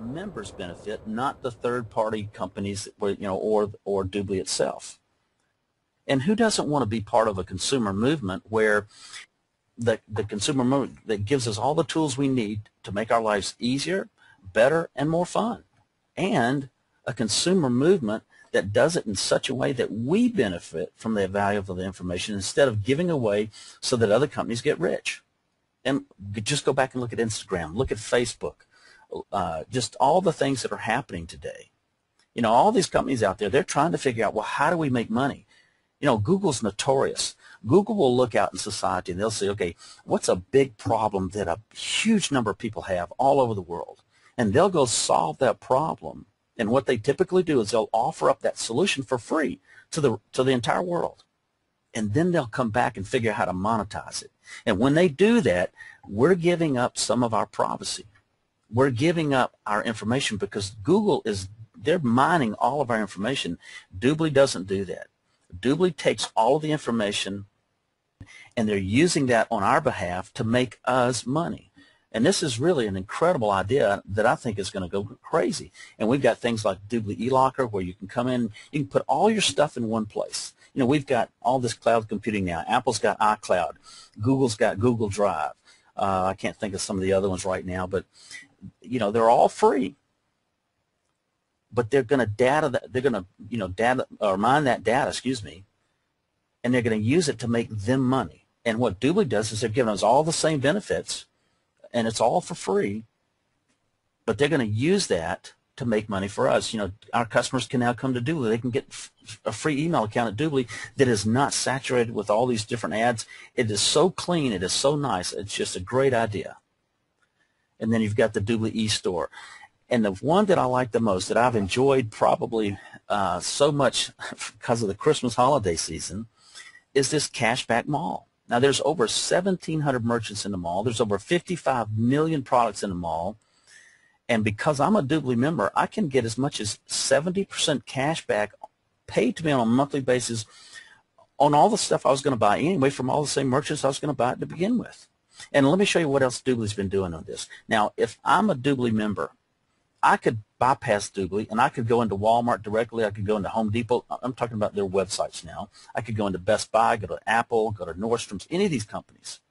members benefit, not the third-party companies, or Dubli itself. And who doesn't want to be part of a consumer movement where the consumer movement that gives us all the tools we need to make our lives easier, better, and more fun, and a consumer movement that does it in such a way that we benefit from the value of the information instead of giving away so that other companies get rich. And just go back and look at Instagram, look at Facebook, just all the things that are happening today. All these companies out there, they're trying to figure out, well, how do we make money? Google's notorious. Google will look out in society and they'll say, okay, what's a big problem that a huge number of people have all over the world? And they'll go solve that problem. And what they typically do is they'll offer up that solution for free to the entire world. And then they'll come back and figure out how to monetize it. And when they do that, we're giving up some of our privacy. We're giving up our information because they're mining all of our information. Dubli doesn't do that. Dubli takes all of the information and they're using that on our behalf to make us money. And this is really an incredible idea that I think is going to go crazy. And we've got things like Dubli eLocker where you can come in, you can put all your stuff in one place. We've got all this cloud computing now. Apple's got iCloud. Google's got Google Drive. I can't think of some of the other ones right now, but they're all free. But they're going to mine that data, and they're going to use it to make them money. And what Dubli does is they're giving us all the same benefits, and it's all for free, but they're going to use that to make money for us. Our customers can now come to Dubli. They can get a free email account at Dubli that is not saturated with all these different ads. It is so clean. It is so nice. It's just a great idea. And then you've got the Dubli eStore. And the one that I like the most, that I've enjoyed probably so much because of the Christmas holiday season, is this Cashback Mall. Now, there's over 1,700 merchants in the mall. There's over 55 million products in the mall. And because I'm a Dubli member, I can get as much as 70% cash back paid to me on a monthly basis on all the stuff I was going to buy anyway from all the same merchants I was going to buy it to begin with. And let me show you what else Dubli's been doing on this. Now, if I'm a Dubli member, I could bypass Dubli and I could go into Walmart directly. I could go into Home Depot. I'm talking about their websites now. I could go into Best Buy, go to Apple, go to Nordstrom's, any of these companies.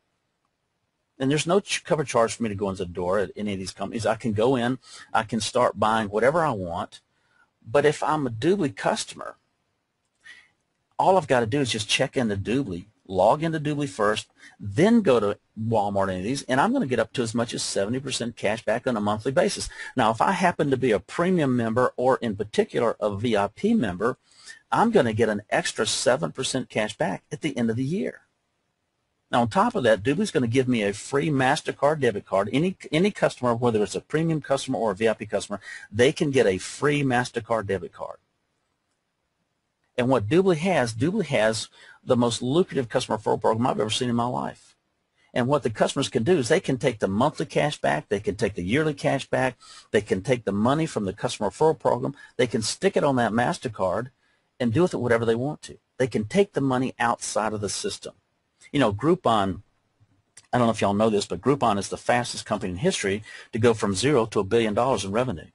And there's no cover charge for me to go into the door at any of these companies. I can go in. I can start buying whatever I want. But if I'm a Dubli customer, all I've got to do is just check into Dubli, log into Dubli first, then go to Walmart, any of these, and I'm going to get up to as much as 70% cash back on a monthly basis. Now, if I happen to be a premium member or, in particular, a VIP member, I'm going to get an extra 7% cash back at the end of the year. Now, on top of that, Dubli's going to give me a free MasterCard debit card. Any customer, whether it's a premium customer or a VIP customer, they can get a free MasterCard debit card. And what Dubli has the most lucrative customer referral program I've ever seen in my life. And what the customers can do is they can take the monthly cash back, they can take the yearly cash back, they can take the money from the customer referral program, they can stick it on that MasterCard and do with it whatever they want to. They can take the money outside of the system. Groupon, I don't know if y'all know this, but Groupon is the fastest company in history to go from zero to $1 billion in revenue.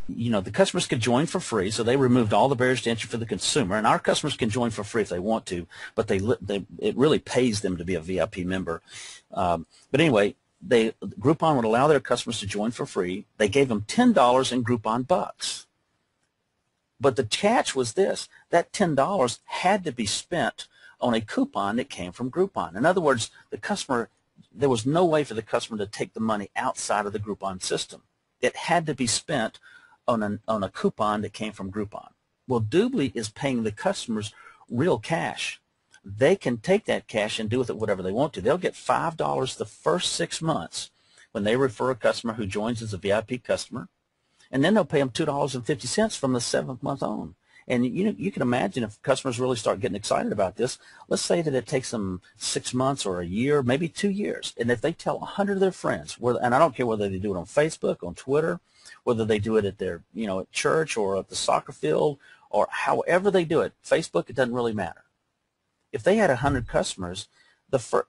The customers could join for free, so they removed all the barriers to entry for the consumer, and our customers can join for free if they want to, but it really pays them to be a VIP member. But anyway, Groupon would allow their customers to join for free. They gave them $10 in Groupon bucks. But the catch was this: that $10 had to be spent on a coupon that came from Groupon. In other words, there was no way for the customer to take the money outside of the Groupon system. It had to be spent on a coupon that came from Groupon. Well, Dubli is paying the customers real cash. They can take that cash and do with it whatever they want to. They'll get $5 the first 6 months when they refer a customer who joins as a VIP customer, and then they'll pay them $2.50 from the 7th month on. And you can imagine if customers really start getting excited about this, let's say that it takes them 6 months or a year, maybe 2 years, and if they tell 100 of their friends, and I don't care whether they do it on Facebook, on Twitter, whether they do it at their, at church or at the soccer field, or however they do it, Facebook, it doesn't really matter. If they had 100 customers,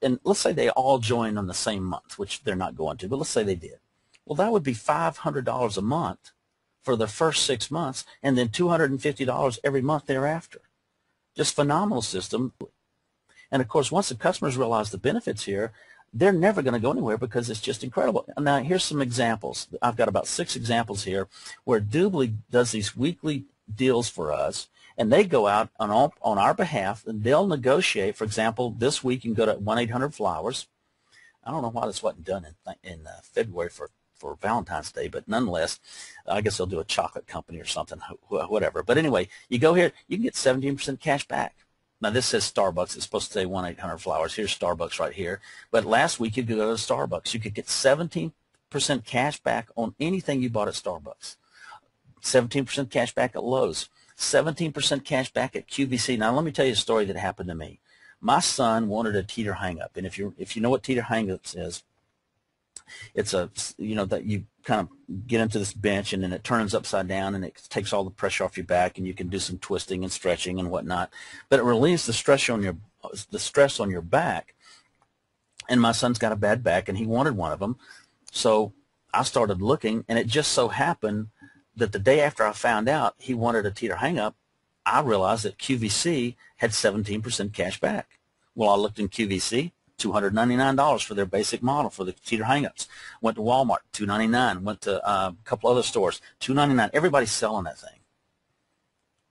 and let's say they all join on the same month, which they're not going to, but let's say they did. Well, that would be $500 a month for the first 6 months, and then $250 every month thereafter. Just phenomenal system. And of course, once the customers realize the benefits here, they're never going to go anywhere because it's just incredible. Now, here's some examples. I've got about 6 examples here where Dubli does these weekly deals for us, and they go out on our behalf, and they'll negotiate. For example, this week you can go to 1-800-Flowers. I don't know why this wasn't done in February for Valentine's Day, but nonetheless, I guess they'll do a chocolate company or something, whatever. But anyway, you go here, you can get 17% cash back. Now, this says Starbucks. It's supposed to say 1-800-Flowers. Here's Starbucks right here. But last week, you could go to Starbucks. You could get 17% cash back on anything you bought at Starbucks, 17% cash back at Lowe's, 17% cash back at QVC. Now, let me tell you a story that happened to me. My son wanted a teeter hang-up, and if you know what teeter hang-ups is, it's that you kind of get into this bench and then it turns upside down and it takes all the pressure off your back, and you can do some twisting and stretching and whatnot, but it relieves the stress on your back. And my son's got a bad back and he wanted one of them, so I started looking, and it just so happened that the day after I found out he wanted a teeter hang-up, I realized that QVC had 17% cash back. Well, I looked in QVC, $299 for their basic model for the teeter hang-ups. Went to Walmart, $299. Went to a couple other stores, $299. Everybody's selling that thing.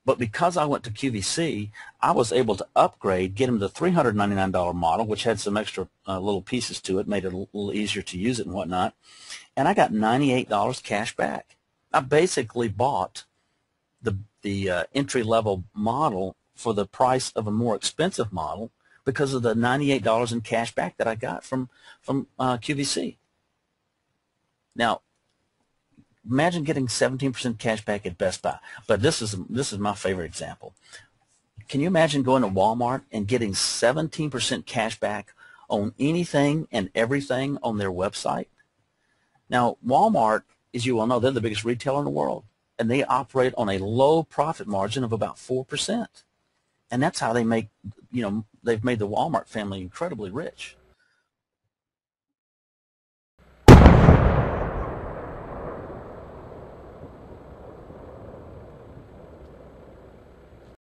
But because I went to QVC, I was able to upgrade, get them the $399 model, which had some extra little pieces to it, made it a little easier to use it and whatnot, and I got $98 cash back. I basically bought the entry-level model for the price of a more expensive model because of the $98 in cash back that I got from QVC. Now, imagine getting 17% cash back at Best Buy. But this is my favorite example. Can you imagine going to Walmart and getting 17% cash back on anything and everything on their website? Now, Walmart, as you well know, they're the biggest retailer in the world, and they operate on a low profit margin of about 4%. And that's how they make, they've made the Walmart family incredibly rich.